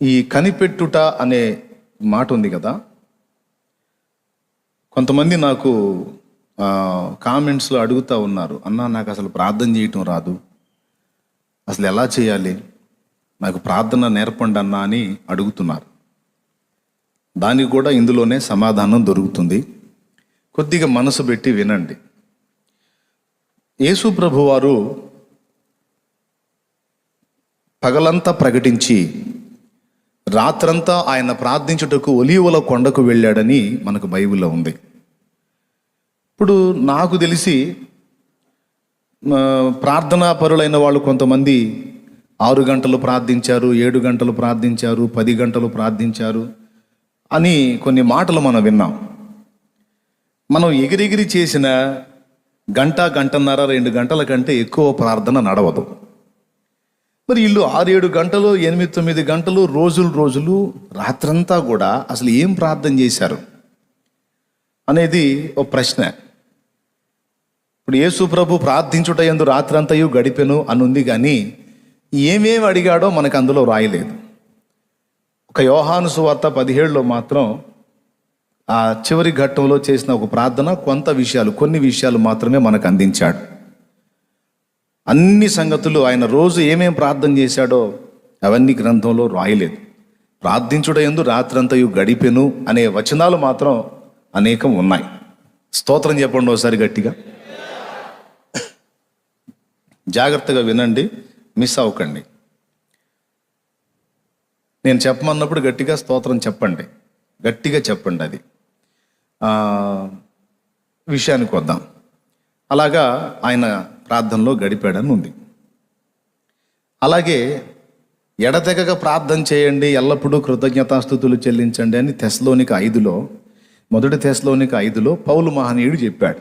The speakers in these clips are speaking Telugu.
ఈ కనిపెట్టుట అనే మాట ఉంది కదా. కొంతమంది నాకు కామెంట్స్లో అడుగుతూ ఉన్నారు, అన్నా నాకు అసలు ప్రార్థన చేయటం రాదు, అసలు ఎలా చేయాలి, నాకు ప్రార్థన నేర్పండి అన్నా అని అడుగుతున్నారు. దానికి కూడా ఇందులోనే సమాధానం దొరుకుతుంది. కొద్దిగా మనసు పెట్టి వినండి. యేసు ప్రభువారు పగలంతా ప్రకటించి రాత్రంతా ఆయన ప్రార్థించుటకు ఒలీవల కొండకు వెళ్ళాడని మనకు బైబిల్లో ఉంది. ఇప్పుడు నాకు తెలిసి ప్రార్థనా పరులైన వాళ్ళు కొంతమంది 6 గంటలు ప్రార్థించారు, 7 గంటలు ప్రార్థించారు, 10 గంటలు ప్రార్థించారు అని కొన్ని మాటలు మనం విన్నాం. మనం ఎగిరెగిరి చేసిన గంటన్నర 2 గంటల కంటే ఎక్కువ ప్రార్థన నడవదు. మరి వీళ్ళు 6-7 గంటలు 8-9 గంటలు రోజులు రాత్రంతా కూడా అసలు ఏం ప్రార్థన చేశారు అనేది ఒక ప్రశ్న. ఇప్పుడు యేసు ప్రభు ప్రార్థించుట యందు రాత్రంతయు గడిపెను అని ఉంది, కానీ ఏమేమి అడిగాడో మనకు అందులో రాయలేదు. ఒక యోహాను సువార్త 17లో మాత్రం ఆ చివరి ఘట్టంలో చేసిన ఒక ప్రార్థన కొన్ని విషయాలు మాత్రమే మనకు అందించాడు. అన్ని సంగతులు ఆయన రోజు ఏమేం ప్రార్థన చేశాడో అవన్నీ గ్రంథంలో రాయలేదు. ప్రార్థించుట యందు రాత్రంతయు గడిపెను అనే వచనాలు మాత్రం అనేకం ఉన్నాయి. స్తోత్రం చెప్పండి ఒకసారి గట్టిగా. జాగ్రత్తగా వినండి, మిస్ అవ్వకండి. నేను చెప్పమన్నప్పుడు గట్టిగా స్తోత్రం చెప్పండి, గట్టిగా చెప్పండి. అది విషయానికి వద్దాం. అలాగా ఆయన ప్రార్థనలో గడిపాడని ఉంది. అలాగే ఎడతెగక ప్రార్థన చేయండి, ఎల్లప్పుడూ కృతజ్ఞతాస్తుతులు చెల్లించండి అని మొదటి తెస్సలోనిక 5లో పౌలు మహనీయుడు చెప్పాడు.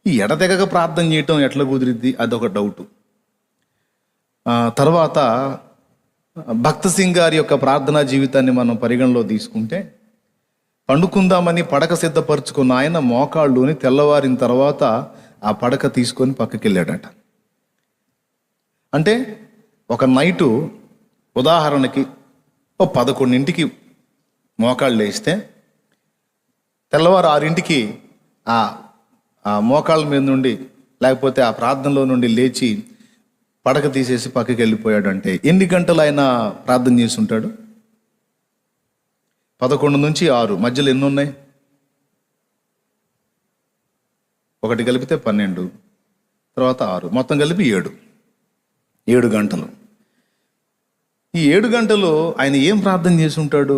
ఈ ఎడతెగక ప్రార్థన చేయటం ఎట్లా కుదిరిద్ది, అదొక డౌటు. తర్వాత భక్త సింగ్ గారి యొక్క ప్రార్థనా జీవితాన్ని మనం పరిగణలో తీసుకుంటే, పండుకుందామని పడక సిద్ధపరచుకున్న ఆయన మోకాళ్ళుని తెల్లవారిన తర్వాత ఆ పడక తీసుకొని పక్కకి వెళ్ళాడట. అంటే ఒక నైటు ఉదాహరణకి 11ంటికి మోకాళ్ళు వేస్తే తెల్లవారు 6ంటికి ఆ మోకాళ్ళ మీద నుండి లేకపోతే ఆ ప్రార్థనలో నుండి లేచి పడక తీసేసి పక్కకి వెళ్ళిపోయాడు. అంటే ఎన్ని గంటలు ఆయన ప్రార్థన చేసి ఉంటాడు? 11 నుంచి 6 మధ్యలో ఎన్ని ఉన్నాయి? 1 కలిపితే 12, తర్వాత 6, మొత్తం కలిపి 7 గంటలు. ఈ 7 గంటలు ఆయన ఏం ప్రార్థన చేసి ఉంటాడు?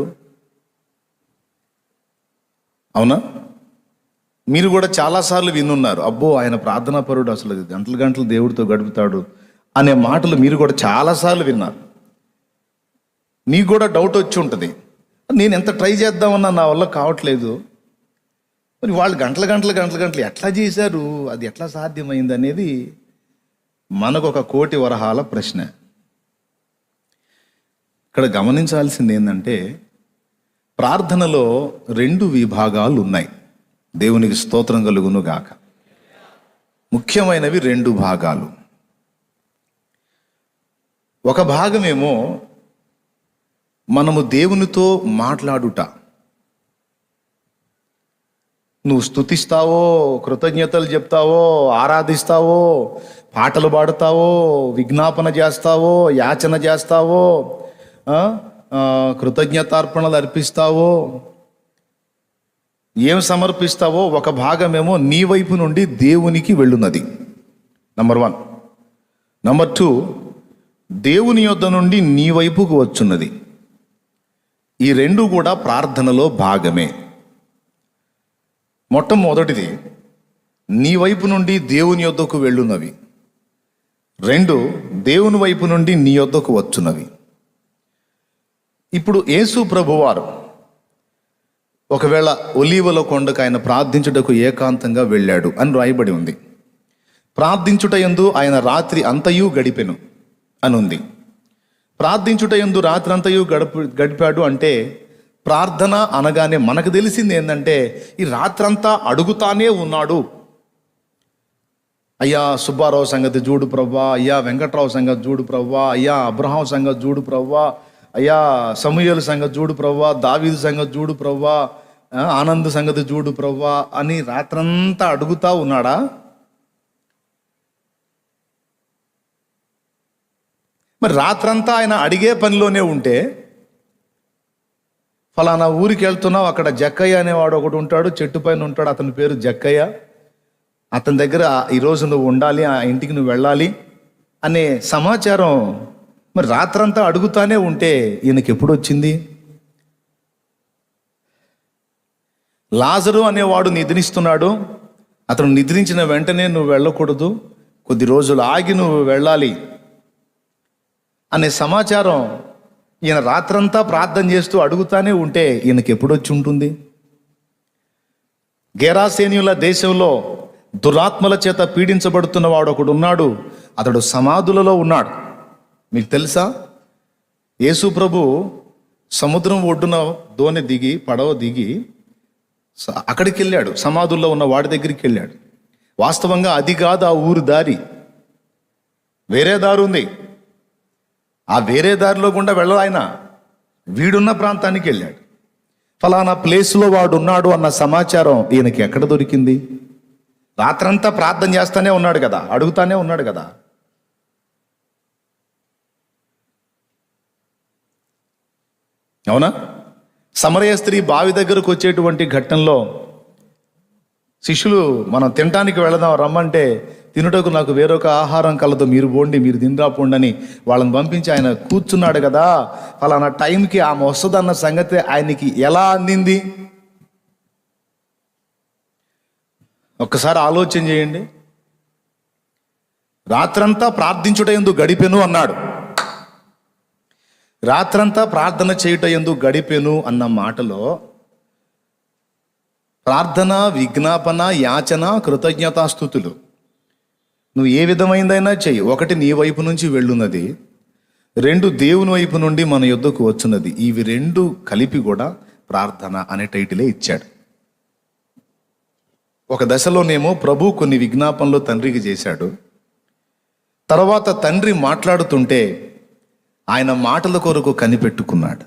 అవునా? మీరు కూడా చాలాసార్లు వినున్నారు, అబ్బో ఆయన ప్రార్థనా పరుడు, అసలు గంటలు దేవుడితో గడుపుతాడు అనే మాటలు మీరు కూడా చాలాసార్లు విన్నారు. నీకు కూడా డౌట్ వచ్చి ఉంటుంది, నేను ఎంత ట్రై చేద్దామన్నా నా వల్ల కావట్లేదు, మరి వాళ్ళు గంటలు ఎట్లా చేశారు, అది ఎట్లా సాధ్యమైంది అనేది మనకు ఒక 1,000,000 వరహాల ప్రశ్న. ఇక్కడ గమనించాల్సింది ఏంటంటే, ప్రార్థనలో 2 విభాగాలు ఉన్నాయి. దేవునికి స్తోత్రం కలుగును గాక. ముఖ్యమైనవి 2 భాగాలు. ఒక భాగమేమో మనము దేవునితో మాట్లాడుట. నువ్వు స్తుతిస్తావో, కృతజ్ఞతలు చెప్తావో, ఆరాధిస్తావో, పాటలు పాడుతావో, విజ్ఞాపన చేస్తావో, యాచన చేస్తావో, కృతజ్ఞతార్పణలు అర్పిస్తావో, ఏం సమర్పిస్తావో ఒక భాగమేమో నీ వైపు నుండి దేవునికి వెళ్ళున్నది. నంబర్ 1. నంబర్ 2, దేవుని యొద్ద నుండి నీ వైపుకు వచ్చున్నది. ఈ 2 కూడా ప్రార్థనలో భాగమే. మొట్టమొదటిది నీ వైపు నుండి దేవుని యొద్దకు వెళ్ళున్నవి, 2 దేవుని వైపు నుండి నీ యొద్దకు వచ్చున్నవి. ఇప్పుడు యేసు ప్రభువారు ఒకవేళ ఒలీవల కొండకు ఆయన ప్రార్థించుటకు ఏకాంతంగా వెళ్ళాడు అని రాయబడి ఉంది. ప్రార్థించుట యందు ఆయన రాత్రి అంతయు గడిపెను అని ఉంది. ప్రార్థించుట యందు రాత్రి అంతయు గడిపాడు అంటే, ప్రార్థన అనగానే మనకు తెలిసింది ఏంటంటే, ఈ రాత్రంతా అడుగుతానే ఉన్నాడు. అయ్యా సుబ్బారావు సంగతి చూడు ప్రవ్వా, అయ్యా వెంకట్రావు సంగతి చూడు ప్రవ్వా, అయ్యా అబ్రహాం సంగతి చూడు ప్రవ్వా, అయ్యా సమూయేలు సంగతి చూడు ప్రవ్వా, దావీదు సంగతి చూడు ప్రవ్వా, ఆనంద్ సంగతి చూడు ప్రవ్వా అని రాత్రంతా అడుగుతా ఉన్నాడా? మరి రాత్రంతా ఆయన అడిగే పనిలోనే ఉంటే, ఫలానా ఊరికి వెళ్తున్నావు, అక్కడ జక్కయ్య అనేవాడు ఒకడు ఉంటాడు, చెట్టు పైన ఉంటాడు, అతని పేరు జక్కయ్య, అతని దగ్గర ఈరోజు నువ్వు ఉండాలి, ఆ ఇంటికి నువ్వు వెళ్ళాలి అనే సమాచారం మరి రాత్రంతా అడుగుతానే ఉంటే ఈయనకి ఎప్పుడు వచ్చింది? లాజరు అనేవాడు నిద్రిస్తున్నాడు, అతను నిద్రించిన వెంటనే నువ్వు వెళ్ళకూడదు, కొద్ది రోజులు ఆగి నువ్వు వెళ్ళాలి అనే సమాచారం ఈయన రాత్రంతా ప్రార్థన చేస్తూ అడుగుతానే ఉంటే ఈయనకి ఎప్పుడు వచ్చి ఉంటుంది? గెరాసేనీయుల దేశంలో దురాత్మల చేత పీడించబడుతున్న వాడు ఒకడు ఉన్నాడు, అతడు సమాధులలో ఉన్నాడు. మీకు తెలుసా, యేసు ప్రభు సముద్రం ఒడ్డున దోణి దిగి, పడవ దిగి అక్కడికి వెళ్ళాడు, సమాధుల్లో ఉన్న వాడి దగ్గరికి వెళ్ళాడు. వాస్తవంగా అది కాదు ఆ ఊరు దారి, వేరే దారి ఉంది. ఆ వేరే దారిలో గుండా వెళ్ళాలి, ఆయన వీడున్న ప్రాంతానికి వెళ్ళాడు. ఫలానా ప్లేస్లో వాడు ఉన్నాడు అన్న సమాచారం ఈయనకి ఎక్కడ దొరికింది? రాత్రంతా ప్రార్థన చేస్తానే ఉన్నాడు కదా, అడుగుతానే ఉన్నాడు కదా. అవునా? సమరయ స్త్రీ బావి దగ్గరకు వచ్చేటువంటి ఘట్టంలో శిష్యులు మనం తినటానికి వెళదాం రమ్మంటే, తినుటకు నాకు వేరొక ఆహారం కలదు, మీరు పోండి, మీరు తినరా పోండి అని వాళ్ళని పంపించి ఆయన కూర్చున్నాడు కదా. ఫలానా టైంకి ఆమె వస్తుందన్న సంగతి ఆయనకి ఎలా అందింది? ఒక్కసారి ఆలోచన చేయండి. రాత్రంతా ప్రార్థించుట యందు గడిపెను అన్నాడు. రాత్రంతా ప్రార్థన చేయుట యందు గడిపెను అన్న మాటలో ప్రార్థన, విజ్ఞాపన, యాచన, కృతజ్ఞతాస్తుతులు నువ్వు ఏ విధమైందైనా చెయ్యి. ఒకటి నీ వైపు నుంచి వెళ్ళున్నది, రెండు దేవుని వైపు నుండి మన యొద్దకు వచ్చున్నది. ఇవి రెండు కలిపి కూడా ప్రార్థన అనే టైటిలే ఇచ్చాడు. ఒక దశలోనేమో ప్రభు కొన్ని విజ్ఞాపనలు తండ్రికి చేశాడు. తర్వాత తండ్రి మాట్లాడుతుంటే ఆయన మాటల కొరకు కనిపెట్టుకున్నాడు.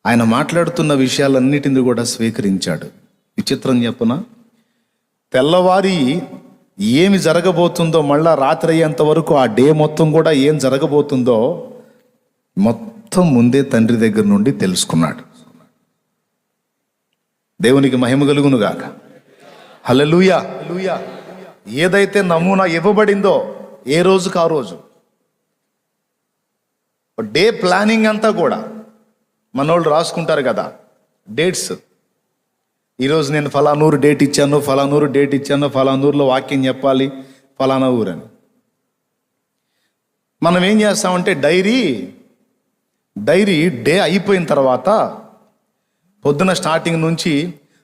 ఆయన మాట్లాడుతున్న విషయాలన్నిటిని కూడా స్వీకరించాడు. విచిత్రం చెప్పన, తెల్లవారి ఏమి జరగబోతుందో, మళ్ళా రాత్రి అయ్యేంత వరకు ఆ డే మొత్తం కూడా ఏం జరగబోతుందో మొత్తం ముందే తండ్రి దగ్గర నుండి తెలుసుకున్నాడు. దేవునికి మహిమ కలుగును గాక. హల్లెలూయా. ఏదైతే నమూనా ఇవ్వబడిందో ఏ రోజుకు ఆ రోజు డే ప్లానింగ్ అంతా కూడా మనోళ్ళు రాసుకుంటారు కదా, డేట్స్. ఈరోజు నేను ఫలానూరు డేట్ ఇచ్చాను, ఫలానూరు డేట్ ఇచ్చాను, ఫలానూరులో వాక్యం చెప్పాలి, ఫలానా ఊరని. మనం ఏం చేస్తామంటే డైరీ డే అయిపోయిన తర్వాత పొద్దున స్టార్టింగ్ నుంచి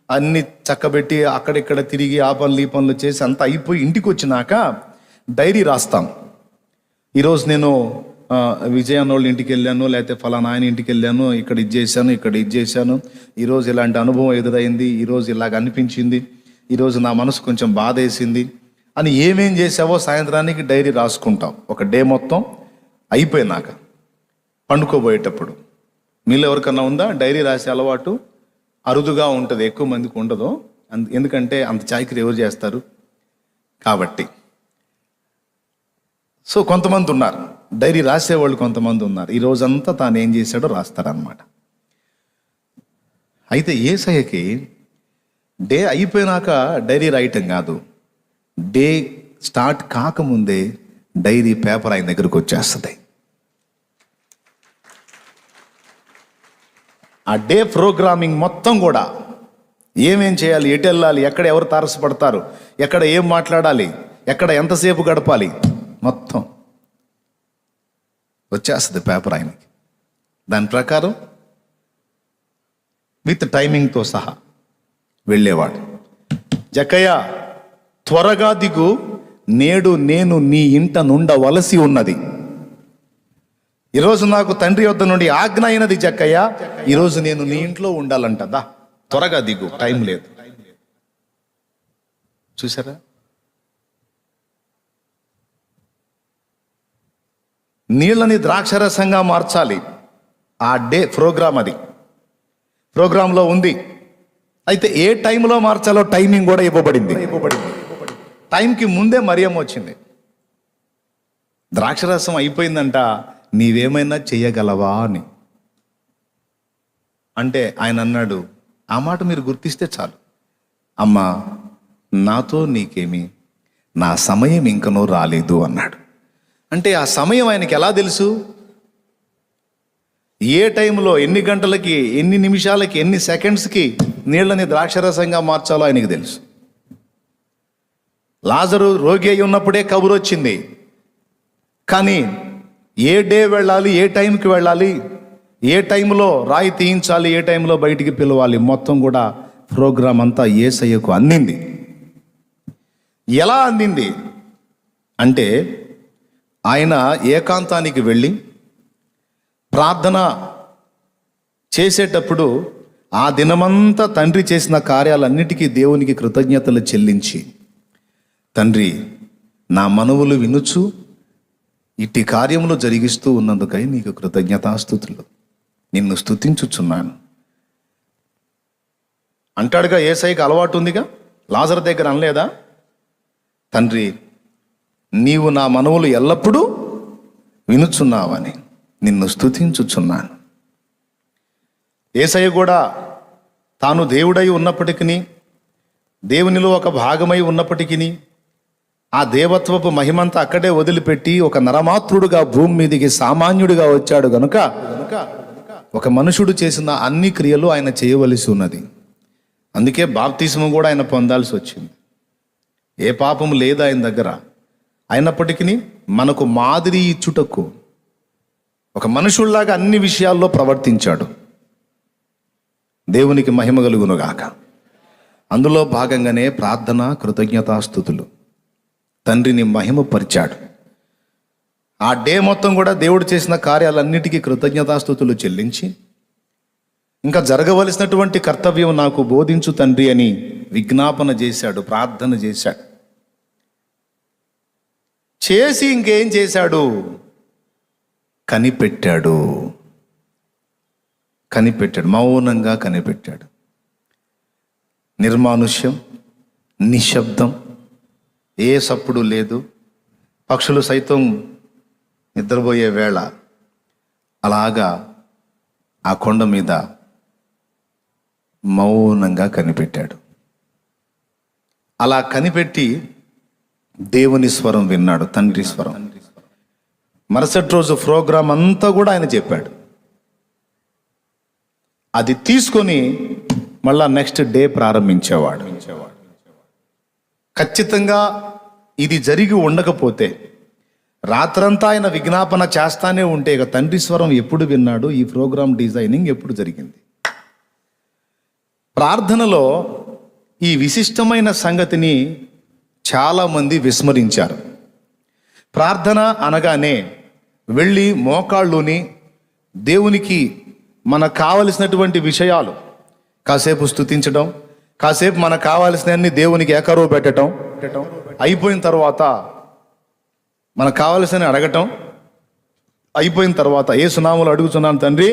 అన్ని చక్కబెట్టి అక్కడిక్కడ తిరిగి ఆ పనులు ఈ పనులు చేసి అంతా అయిపోయి ఇంటికి వచ్చినాక డైరీ రాస్తాం. ఈరోజు నేను విజయాన్నోళ్ళ ఇంటికి వెళ్ళాను, లేకపోతే ఫలానా ఆయన ఇంటికి వెళ్ళాను, ఇక్కడ ఇది చేశాను, ఇక్కడ ఇది చేశాను, ఈరోజు ఇలాంటి అనుభవం ఎదురైంది, ఈరోజు ఇలాగ అనిపించింది, ఈరోజు నా మనసు కొంచెం బాధ వేసింది అని ఏమేం చేసావో సాయంత్రానికి డైరీ రాసుకుంటాం. ఒక డే మొత్తం అయిపోయినాక పండుకోబోయేటప్పుడు. మీలో ఎవరికన్నా ఉందా డైరీ రాసే అలవాటు? అరుదుగా ఉంటుంది, ఎక్కువ మందికి ఉండదు. ఎందుకంటే అంత చాకిరి ఎవరు చేస్తారు కాబట్టి. సో కొంతమంది ఉన్నారు డైరీ రాసేవాళ్ళు, కొంతమంది ఉన్నారు ఈ రోజంతా తాను ఏం చేశాడో రాస్తారనమాట. అయితే యేసయ్యకి డే అయిపోయినాక డైరీ రాయటం కాదు, డే స్టార్ట్ కాకముందే డైరీ పేపర్ ఆయన దగ్గరకు వచ్చేస్తుంది. ఆ డే ప్రోగ్రామింగ్ మొత్తం కూడా ఏమేం చేయాలి, ఎటు వెళ్ళాలి, ఎక్కడ ఎవరు తారసపడతారు, ఎక్కడ ఏం మాట్లాడాలి, ఎక్కడ ఎంతసేపు గడపాలి, మొత్తం వచ్చేస్తుంది పేపర్ ఆయనకి. దాని ప్రకారం విత్ టైమింగ్తో సహా వెళ్ళేవాడు. జక్కయ్య త్వరగా దిగు, నేడు నేను నీ ఇంట నుండవలసి ఉన్నది. ఈరోజు నాకు తండ్రి వద్ద నుండి ఆజ్ఞ అయినది జక్కయ్య, ఈరోజు నేను నీ ఇంట్లో ఉండాలంటదా, త్వరగా దిగు, టైం లేదు. చూసారా? నీళ్ళని ద్రాక్షరసంగా మార్చాలి, ఆ డే ప్రోగ్రామ్, అది ప్రోగ్రాంలో ఉంది. అయితే ఏ టైంలో మార్చాలో టైమింగ్ కూడా ఇవ్వబడింది. టైంకి ముందే మరియమ్మ వచ్చింది. ద్రాక్షరసం అయిపోయిందంట, నీవేమైనా చెయ్యగలవా అని. అంటే ఆయన అన్నాడు, ఆ మాట మీరు గుర్తిస్తే చాలు, అమ్మా నాతో నీకేమి, నా సమయం ఇంకనూ రాలేదు అన్నాడు. అంటే ఆ సమయం ఆయనకి ఎలా తెలుసు? ఏ టైంలో, ఎన్ని గంటలకి, ఎన్ని నిమిషాలకి, ఎన్ని సెకండ్స్కి నీళ్ళని ద్రాక్షరసంగా మార్చాలో ఆయనకి తెలుసు. లాజరు రోగి అయి ఉన్నప్పుడే కబురు వచ్చింది. కానీ ఏ డే వెళ్ళాలి, ఏ టైంకి వెళ్ళాలి, ఏ టైంలో రాయి తీయించాలి, ఏ టైంలో బయటికి పిలవాలి, మొత్తం కూడా ప్రోగ్రాం అంతా యేసయ్యకు అందింది. ఎలా అందింది అంటే, ఆయన ఏకాంతానికి వెళ్ళి ప్రార్థన చేసేటప్పుడు ఆ దినమంతా తండ్రి చేసిన కార్యాలన్నిటికీ దేవునికి కృతజ్ఞతలు చెల్లించి, తండ్రి నా మనవులు వినుచు ఇట్టి కార్యములు జరిగిస్తూ ఉన్నందుకై నీకు కృతజ్ఞతాస్తుతులు, నిన్ను స్తుతించుచున్నాను అంటాడుగా. యేసయ్యకి అలవాటు ఉందిగా, లాజరు దగ్గర అనలేదా, తండ్రి నీవు నా మనవులు ఎల్లప్పుడూ వినుచున్నావని నిన్ను స్తుతించుచున్నాను. యేసయ్య కూడా తాను దేవుడై ఉన్నప్పటికీ, దేవునిలో ఒక భాగమై ఉన్నప్పటికీ, ఆ దేవత్వపు మహిమంతా అక్కడే వదిలిపెట్టి ఒక నరమాత్రుడుగా భూమి మీదికి సామాన్యుడిగా వచ్చాడు గనుక ఒక మనుషుడు చేసిన అన్ని క్రియలు ఆయన చేయవలసి ఉన్నది. అందుకే బాప్తిస్మం కూడా ఆయన పొందాల్సి వచ్చింది. ఏ పాపం లేదు ఆయన దగ్గర. అయినప్పటికీ మనకు మాదిరి ఇచ్చుటకు ఒక మనుషుల్లాగా అన్ని విషయాల్లో ప్రవర్తించాడు. దేవునికి మహిమ కలుగునుగాక. అందులో భాగంగానే ప్రార్థన, కృతజ్ఞతాస్తుతులు, తండ్రిని మహిమపరిచాడు. ఆ డే మొత్తం కూడా దేవుడు చేసిన కార్యాలన్నిటికీ కృతజ్ఞతాస్తుతులు చెల్లించి, ఇంకా జరగవలసినటువంటి కర్తవ్యం నాకు బోధించు తండ్రి అని విజ్ఞాపన చేశాడు, ప్రార్థన చేశాడు. చేసి ఇంకేం చేశాడు? కనిపెట్టాడు. మౌనంగా కనిపెట్టాడు. నిర్మానుష్యం, నిశ్శబ్దం, ఏ సప్పుడు లేదు. పక్షులు సైతం నిద్రపోయే వేళ అలాగా ఆ కొండ మీద మౌనంగా కనిపెట్టాడు. అలా కనిపెట్టి దేవుని స్వరం విన్నాడు, తండ్రి స్వరం. మరుసటి రోజు ప్రోగ్రాం అంతా కూడా ఆయన చెప్పాడు. అది తీసుకొని మళ్ళా నెక్స్ట్ డే ప్రారంభించేవాడు. ఖచ్చితంగా ఇది జరిగి ఉండకపోతే, రాత్రంతా ఆయన విజ్ఞాపన చేస్తానే ఉంటే, ఇక తండ్రి స్వరం ఎప్పుడు విన్నాడు? ఈ ప్రోగ్రాం డిజైనింగ్ ఎప్పుడు జరిగింది? ప్రార్థనలో ఈ విశిష్టమైన సంగతిని చాలామంది విస్మరించారు. ప్రార్థన అనగానే వెళ్ళి మోకాళ్ళుని దేవునికి మనకు కావలసినటువంటి విషయాలు కాసేపు స్తుతించడం, కాసేపు మనకు కావాల్సినవన్నీ దేవునికి ఏకరువు పెట్టడం, అయిపోయిన తర్వాత మనకు కావలసిన అడగటం, అయిపోయిన తర్వాత యేసునామములో అడుగుతున్నాను తండ్రి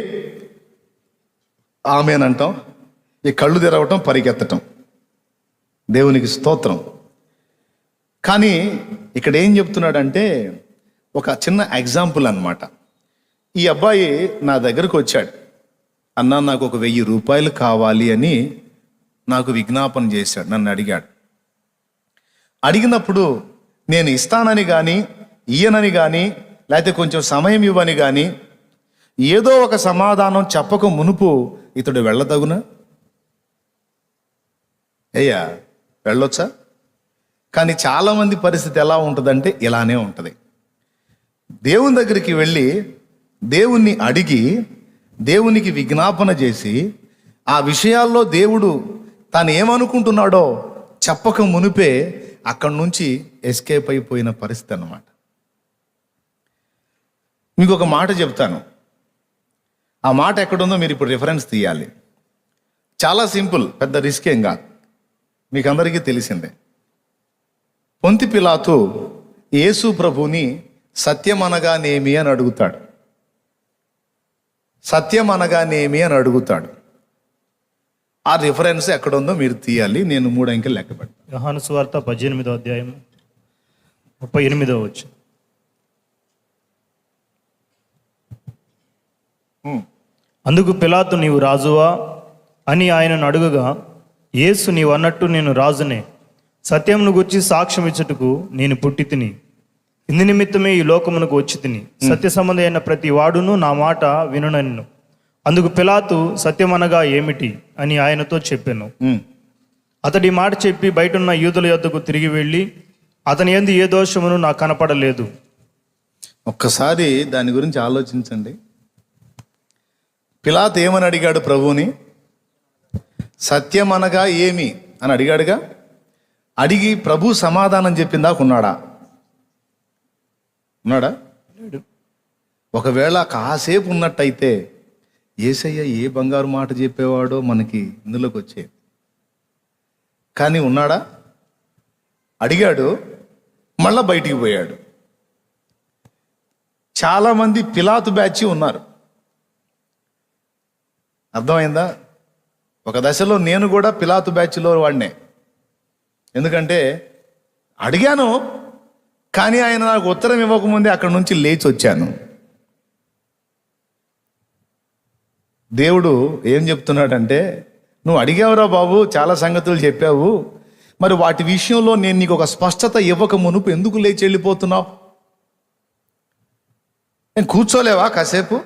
ఆమేనంటాం, ఈ కళ్ళు తెరవటం, పరిగెత్తటం, దేవునికి స్తోత్రం. కానీ ఇక్కడ ఏం చెప్తున్నాడంటే, ఒక చిన్న ఎగ్జాంపుల్ అన్నమాట. ఈ అబ్బాయి నా దగ్గరకు వచ్చాడు, అన్నా నాకు ఒక 1000 రూపాయలు కావాలి అని నాకు విజ్ఞాపన చేశాడు, నన్ను అడిగాడు. అడిగినప్పుడు నేను ఇస్తానని కానీ, ఇయ్యనని కానీ, లేకపోతే కొంచెం సమయం ఇవ్వని కానీ, ఏదో ఒక సమాధానం చెప్పక మునుపు ఇతడు వెళ్ళదగునా? అయ్యా వెళ్ళొచ్చా? కానీ చాలామంది పరిస్థితి ఎలా ఉంటుందంటే ఇలానే ఉంటుంది. దేవుని దగ్గరికి వెళ్ళి దేవుణ్ణి అడిగి దేవునికి విజ్ఞాపన చేసి ఆ విషయాల్లో దేవుడు తాను ఏమనుకుంటున్నాడో చెప్పక మునిపే అక్కడి నుంచి ఎస్కేప్ అయిపోయిన పరిస్థితి అన్నమాట. మీకు ఒక మాట చెప్తాను, ఆ మాట ఎక్కడుందో మీరు ఇప్పుడు రిఫరెన్స్ తీయాలి. చాలా సింపుల్, పెద్ద రిస్క్ ఏం కాదు, మీకు అందరికీ తెలిసిందే. పొంతి పిలాతు యేసు ప్రభుని సత్యం అనగానేమి అని అడుగుతాడు. సత్యం అనగానేమి అని అడుగుతాడు. ఆ రిఫరెన్స్ ఎక్కడుందో మీరు తీయాలి. నేను 3 అంకెలు లెక్క పెడతాను. యోహాను సువార్త 18వ అధ్యాయం 38వ వచనం. అందుకు పిలాతు, నీవు రాజువా అని ఆయనను అడుగగా, యేసు, నీవు అన్నట్టు నేను రాజునే. సత్యమును గురించి సాక్ష్యం ఇచ్చుటకు నేను పుట్టి తిని, ఇందు నిమిత్తమే ఈ లోకమునకు వచ్చి తిని, సత్య సంబంధి అయిన ప్రతి వాడును నా మాట వినునన్ను. అందుకు పిలాతు, సత్యమనగా ఏమిటి అని ఆయనతో చెప్పాను. అతడి మాట చెప్పి బయటున్న యూదుల యొద్దకు తిరిగి వెళ్ళి, అతని యందు ఏ దోషమును నాకు కనపడలేదు. ఒక్కసారి దాని గురించి ఆలోచించండి. పిలాతు ఏమని అడిగాడు ప్రభువుని? సత్యం అనగా ఏమి అని అడిగాడుగా. అడిగి ప్రభు సమాధానం చెప్పిందాక ఉన్నాడా? ఒకవేళ కాసేపు ఉన్నట్టయితే యేసయ్య ఏ బంగారు మాట చెప్పేవాడో మనకి ఇందులోకి వచ్చేది. కానీ ఉన్నాడా? అడిగాడు, మళ్ళా బయటికి పోయాడు. చాలామంది పిలాతు బ్యాచ్ ఉన్నారు. అర్థమైందా? ఒక దశలో నేను కూడా పిలాతు బ్యాచ్లో వాడినే. ఎందుకంటే అడిగాను, కానీ ఆయన నాకు ఉత్తరం ఇవ్వకముందే అక్కడి నుంచి లేచి వచ్చాను. దేవుడు ఏం చెప్తున్నాడంటే, నువ్వు అడిగావురా బాబు, చాలా సంగతులు చెప్పావు, మరి వాటి విషయంలో నేను నీకు ఒక స్పష్టత ఇవ్వక మునుపు ఎందుకు లేచి వెళ్ళిపోతున్నావు? నేను కూర్చోలేవా కాసేపు?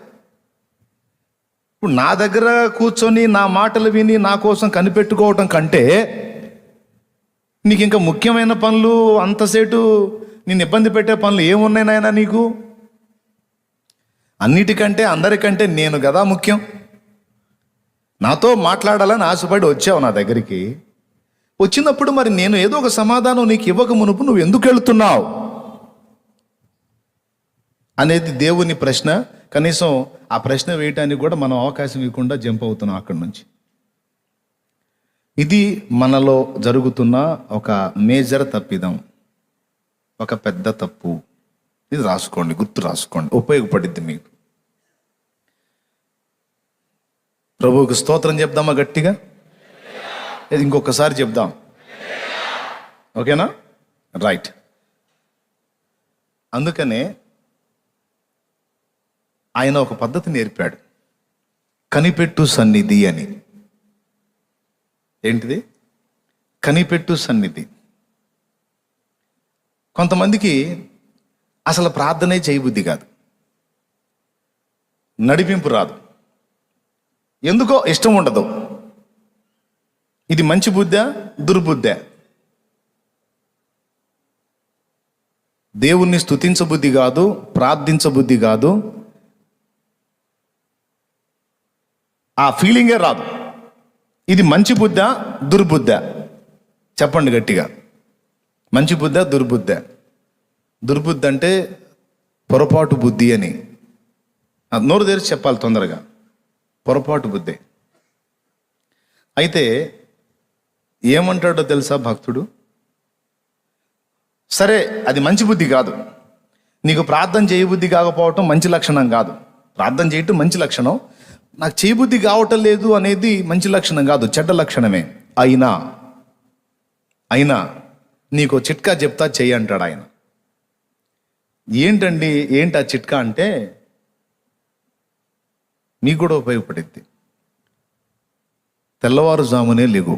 ఇప్పుడు నా దగ్గర కూర్చొని నా మాటలు విని నా కోసం కనిపెట్టుకోవటం కంటే నీకు ఇంకా ముఖ్యమైన పనులు, అంతసేటు నిన్ను ఇబ్బంది పెట్టే పనులు ఏమున్నాయి నాయనా నీకు? అన్నిటికంటే అందరికంటే నేను కదా ముఖ్యం. నాతో మాట్లాడాలని ఆశపడి వచ్చావు నా దగ్గరికి. వచ్చినప్పుడు మరి నేను ఏదో ఒక సమాధానం నీకు ఇవ్వక మునుపు నువ్వు ఎందుకు వెళుతున్నావు అనేది దేవుని ప్రశ్న. కనీసం ఆ ప్రశ్న వేయటానికి కూడా మనం అవకాశం ఇవ్వకుండా జంప్ అవుతున్నాం అక్కడి నుంచి. ఇది మనలో జరుగుతున్న ఒక మేజర్ తప్పిదం, ఒక పెద్ద తప్పు. ఇది రాసుకోండి, గుర్తు రాసుకోండి, ఉపయోగపడిద్ది మీకు. ప్రభువుకు స్తోత్రం చెప్దామా గట్టిగా? ఇది ఇంకొకసారి చెప్దాం, ఓకేనా? రైట్. అందుకనే ఆయన ఒక పద్ధతి నేర్పాడు, కనిపెట్టు సన్నిధి అని. ఏంటిది? కనిపెట్టు సన్నిధి. కొంతమందికి అసలు ప్రార్థనే చేయబుద్ధి కాదు, నడిపింపు రాదు, ఎందుకో ఇష్టం ఉండదు. ఇది మంచి బుద్ధా దుర్బుద్ధా? దేవుణ్ణి స్తుతించబుద్ధి కాదు, ప్రార్థించబుద్ధి కాదు, ఆ ఫీలింగే రాదు. ఇది మంచి బుద్ధా దుర్బుద్ధా? చెప్పండి గట్టిగా. మంచి బుద్ధా దుర్బుద్ధా? దుర్బుద్ధి అంటే పొరపాటు బుద్ధి అని. నోరు తెరిచి చెప్పాలి తొందరగా. పొరపాటు బుద్ధి. అయితే ఏమంటాడో తెలుసా భక్తుడు? సరే, అది మంచి బుద్ధి కాదు, నీకు ప్రార్థన చేయబుద్ధి కాకపోవటం మంచి లక్షణం కాదు. ప్రార్థన చేయటం మంచి లక్షణం, నాకు చేయబుద్ధి కావటం లేదు అనేది మంచి లక్షణం కాదు, చెడ్డ లక్షణమే. అయినా నీకు చిట్కా చెప్తా, చెయ్యి అంటాడు ఆయన. ఏంటండి, ఏంటి ఆ చిట్కా అంటే మీకు కూడా ఉపయోగపడిద్ది. తెల్లవారుజామునే లేగు.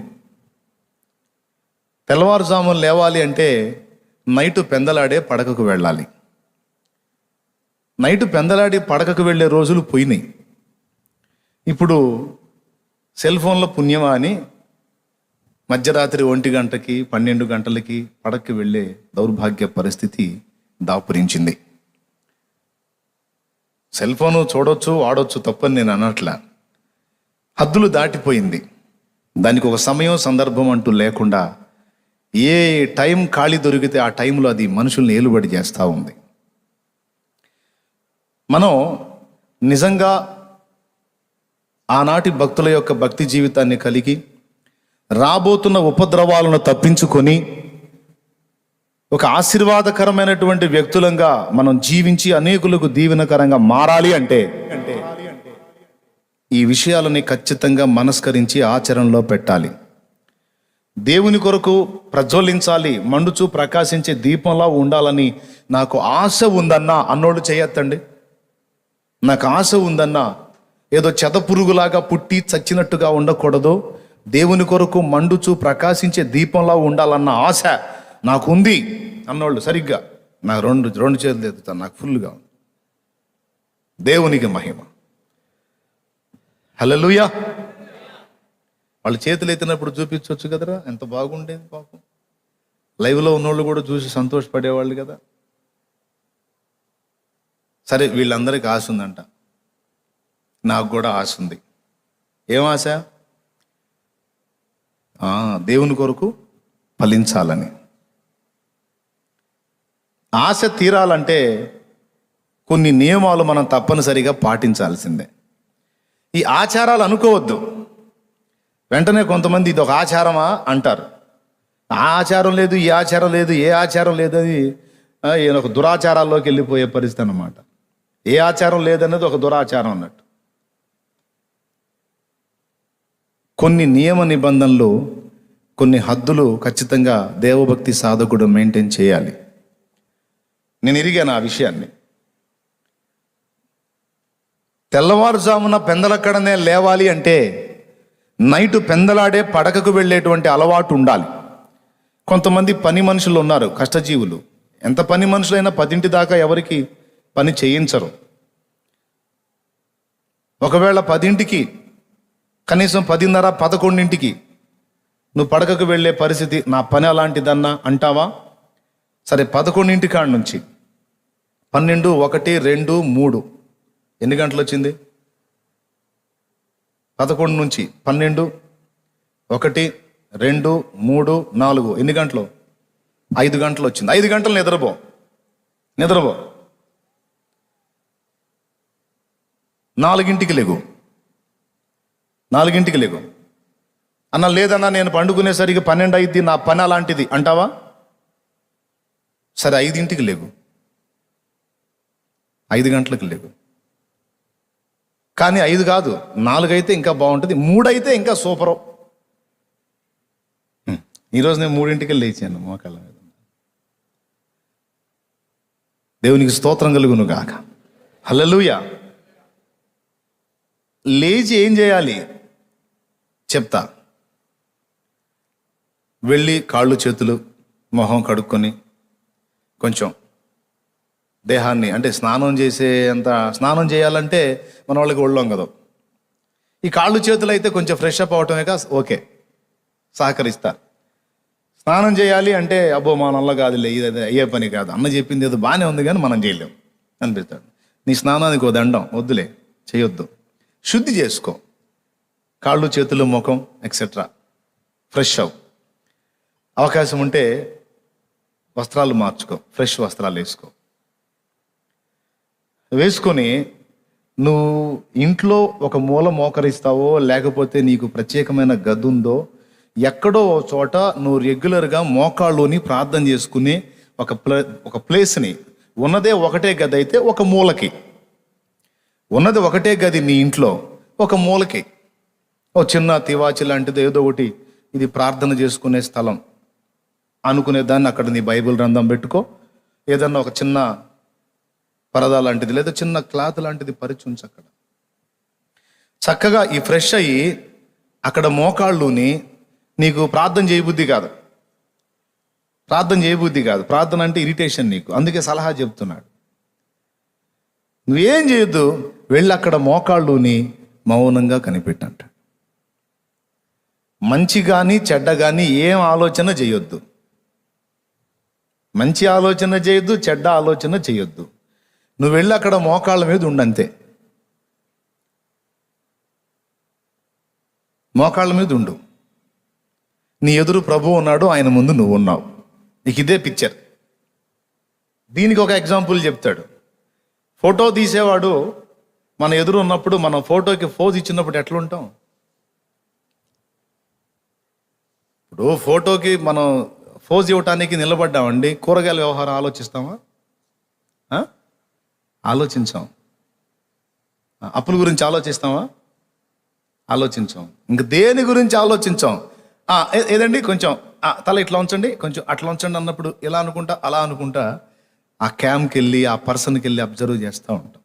తెల్లవారుజామున లేవాలి అంటే నైటు పెందలాడే పడకకు వెళ్ళాలి. నైటు పెందలాడి పడకకు వెళ్ళే రోజులు పోయినాయి. ఇప్పుడు సెల్ ఫోన్లో పుణ్యమా అని మధ్యరాత్రి 1 గంటకి 12 గంటలకి పడకకి వెళ్ళే దౌర్భాగ్య పరిస్థితి దాపురించింది. సెల్ ఫోను చూడొచ్చు, వాడొచ్చు, తప్పని నేను అనట్లా. హద్దులు దాటిపోయింది. దానికి ఒక సమయం సందర్భం అంటూ లేకుండా ఏ టైం ఖాళీ దొరికితే ఆ టైంలో అది మనుషుల్ని ఏలుబడి చేస్తూ ఉంది. మనం నిజంగా ఆనాటి భక్తుల యొక్క భక్తి జీవితాన్ని కలిగి రాబోతున్న ఉపద్రవాలను తప్పించుకొని ఒక ఆశీర్వాదకరమైనటువంటి వ్యక్తులంగా మనం జీవించి అనేకులకు దీవెనకరంగా మారాలి అంటే ఈ విషయాలని ఖచ్చితంగా మనస్కరించి ఆచరణలో పెట్టాలి. దేవుని కొరకు ప్రజ్వలించాలి, మండుచూ ప్రకాశించే దీపంలా ఉండాలని నాకు ఆశ ఉందన్నా అన్నోళ్ళు చేయొద్దండి. నాకు ఆశ ఉందన్నా ఏదో చెదపురుగులాగా పుట్టి చచ్చినట్టుగా ఉండకూడదు. దేవుని కొరకు మండుచూ ప్రకాశించే దీపంలా ఉండాలన్న ఆశ నాకు ఉంది అన్నోళ్ళు సరిగ్గా నాకు రెండు చేతులు ఎత్తుతాను, నాకు ఫుల్గా ఉంది. దేవునికి మహిమ. హల్లెలూయా. వాళ్ళు చేతులు ఎత్తినప్పుడు చూపించవచ్చు కదరా, ఎంత బాగుండేది పాపం. లైవ్లో ఉన్నోళ్ళు కూడా చూసి సంతోషపడేవాళ్ళు కదా. సరే, వీళ్ళందరికీ ఆశ ఉందంట, నాకు కూడా ఆశ ఉంది. ఏం ఆశ? దేవుని కొరకు ఫలించాలని. ఆశ తీరాలంటే కొన్ని నియమాలు మనం తప్పనిసరిగా పాటించాల్సిందే. ఈ ఆచారాలు అనుకోవద్దు. వెంటనే కొంతమంది ఇది ఒక ఆచారమా అంటారు. ఆ ఆచారం లేదు, ఈ ఆచారం లేదు, ఏ ఆచారం లేదని ఒక దురాచారాల్లోకి వెళ్ళిపోయే పరిస్థితి అన్నమాట. ఏ ఆచారం లేదనేది ఒక దురాచారం అన్నట్టు. కొన్ని నియమ నిబంధనలు, కొన్ని హద్దులు ఖచ్చితంగా దేవభక్తి సాధకుడు మెయింటైన్ చేయాలి. నేను ఎరిగాను ఆ విషయాన్ని. తెల్లవారుజామున పెందలక్కడనే లేవాలి అంటే నైటు పెందలాడే పడకకు వెళ్ళేటువంటి అలవాటు ఉండాలి. కొంతమంది పని మనుషులు ఉన్నారు, కష్టజీవులు. ఎంత పని మనుషులైనా 10 దాకా ఎవరికి పని చేయించరు. ఒకవేళ 10కి కనీసం 10:30, 11కి నువ్వు పడకకు వెళ్ళే పరిస్థితి, నా పని అలాంటిదన్నా అంటావా? సరే, 11 కాడ నుంచి 12, 1, 2, 3 ఎన్ని గంటలు వచ్చింది? 11 నుంచి 12, 1, 2, 3, 4 ఎన్ని గంటలు? 5 గంటలు వచ్చింది. 5 గంటలు నిద్రపో. 4ంటికి లేగు. 4ంటికి లేగు అన్న. లేదన్నా, నేను పండుకునేసరికి 12 అయింది, నా పని అలాంటిది అంటావా? సరే, 5ంటికి లేగు, 5 గంటలకు లేగు. కానీ 5 కాదు, 4 అయితే ఇంకా బాగుంటుంది, 3 అయితే ఇంకా సూపరు. ఈరోజు నేను 3ంటికి లేచాను మోకాళ్ళ మీద. దేవునికి స్తోత్రం కలుగును గాక. హల్లెలూయా. లేచి ఏం చేయాలి చెప్తా. వెళ్ళి కాళ్ళు చేతులు మొహం కడుక్కొని కొంచెం దేహాన్ని, అంటే స్నానం చేయాలంటే మన వాళ్ళకి ఒళ్ళం కదా. ఈ కాళ్ళు చేతులు అయితే కొంచెం ఫ్రెష్ అప్ అవటమే ఓకే, సహకరిస్తా. స్నానం చేయాలి అంటే అబ్బో మా నల్ల కాదులే, ఇది అయ్యే పని కాదు, అన్న చెప్పింది ఏదో బాగానే ఉంది కానీ మనం చేయలేం అనిపిస్తాడు. నీ స్నానానికి ఓ దండం, వద్దులే, చేయొద్దు. శుద్ధి చేసుకో, కాళ్ళు చేతులు ముఖం ఎక్సెట్రా, ఫ్రెష్ అవు. అవకాశం ఉంటే వస్త్రాలు మార్చుకో, ఫ్రెష్ వస్త్రాలు వేసుకొని నువ్వు ఇంట్లో ఒక మూల మోకరిస్తావో, లేకపోతే నీకు ప్రత్యేకమైన గది ఉందో, ఎక్కడో చోట నువ్వు రెగ్యులర్గా మోకాళ్ళుని ప్రార్థన చేసుకుని ఒక ప్లేస్ని, ఉన్నదే ఒకటే గది అయితే ఒక మూలకి, ఉన్నది ఒకటే గది నీ ఇంట్లో ఒక మూలకి ఓ చిన్న తివాచి లాంటిది ఏదో ఒకటి, ఇది ప్రార్థన చేసుకునే స్థలం అనుకునే దాన్ని అక్కడ నీ బైబిల్ గ్రంథం పెట్టుకో. ఏదన్నా ఒక చిన్న పరదా లాంటిది లేదా చిన్న క్లాత్ లాంటిది పరిచి ఉంచు అక్కడ. చక్కగా ఈ ఫ్రెష్ అయ్యి అక్కడ మోకాళ్ళుని, నీకు ప్రార్థన చేయబుద్ధి కాదు. ప్రార్థన అంటే ఇరిటేషన్ నీకు, అందుకే సలహా చెప్తున్నాడు. నువ్వేం చేయొద్దు, వెళ్ళి అక్కడ మోకాళ్ళుని మౌనంగా కనిపెట్టంట. మంచి కానీ చెడ్డ కానీ ఏం ఆలోచన చేయొద్దు. మంచి ఆలోచన చేయొద్దు, చెడ్డ ఆలోచన చేయొద్దు. నువ్వు వెళ్ళి అక్కడ మోకాళ్ళ మీద ఉండంతే. మోకాళ్ళ మీద ఉండు. నీ ఎదురు ప్రభువు ఉన్నాడు, ఆయన ముందు నువ్వు ఉన్నావు. నీకు ఇదే పిక్చర్. దీనికి ఒక ఎగ్జాంపుల్ చెప్తాడు. ఫోటో తీసేవాడు మన ఎదురు ఉన్నప్పుడు, మనం ఫోటోకి పోజ్ ఇచ్చినప్పుడు ఎట్లా ఉంటాం? ఇప్పుడు ఫోటోకి మనం పోజ్ ఇవ్వటానికి నిలబడ్డామండి, కూరగాయల వ్యవహారం ఆలోచిస్తామా? ఆలోచించాం. అప్పుల గురించి ఆలోచిస్తామా? ఆలోచించాం. ఇంక దేని గురించి ఆలోచించాం. ఏదండి కొంచెం తల ఇట్లా ఉంచండి, కొంచెం అట్లా ఉంచండి అన్నప్పుడు ఇలా అనుకుంటా అలా అనుకుంటా ఆ క్యాంప్కి వెళ్ళి ఆ పర్సన్కి వెళ్ళి అబ్జర్వ్ చేస్తూ ఉంటాం.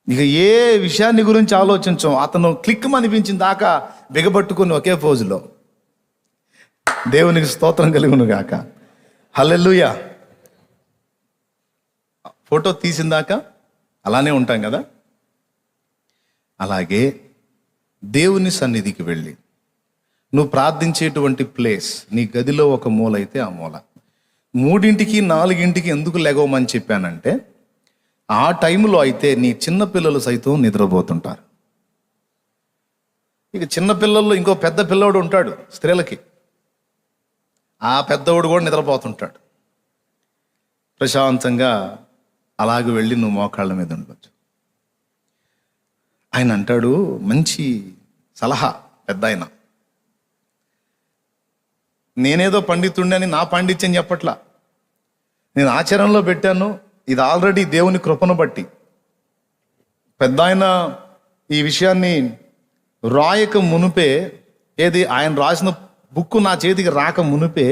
ఇక ఏ విషయాన్ని గురించి ఆలోచించాం. అతను క్లిక్ అనిపించిన దాకా బిగబట్టుకుని ఒకే పోజులో దేవునికి స్తోత్రం కలుగును గాక. హల్లెలూయా. ఫోటో తీసిన దాకా అలానే ఉంటాం కదా. అలాగే దేవుని సన్నిధికి వెళ్ళి నువ్వు ప్రార్థించేటువంటి ప్లేస్ నీ గదిలో ఒక మూల అయితే ఆ మూల 3ంటికి 4ంటికి ఎందుకు లెగవమని చెప్పానంటే ఆ టైంలో అయితే నీ చిన్నపిల్లలు సైతం నిద్రపోతుంటారు. ఇక చిన్నపిల్లల్లో ఇంకో పెద్ద పిల్లోడు ఉంటాడు స్త్రీలకి, ఆ పెద్దవాడు కూడా నిద్రపోతుంటాడు. ప్రశాంతంగా అలాగే వెళ్ళి నువ్వు మోకాళ్ళ మీద ఉండవచ్చు. ఆయన అంటాడు, మంచి సలహా పెద్ద ఆయన. నేనేదో పండితుండే అని నా పాండిత్యం చెప్పట్లా, నేను ఆచరణలో పెట్టాను. ఇది ఆల్రెడీ దేవుని కృపను బట్టి. పెద్ద ఆయన ఈ విషయాన్ని రాయక మునుపే, ఏది ఆయన రాసిన బుక్ నా చేతికి రాక మునుపే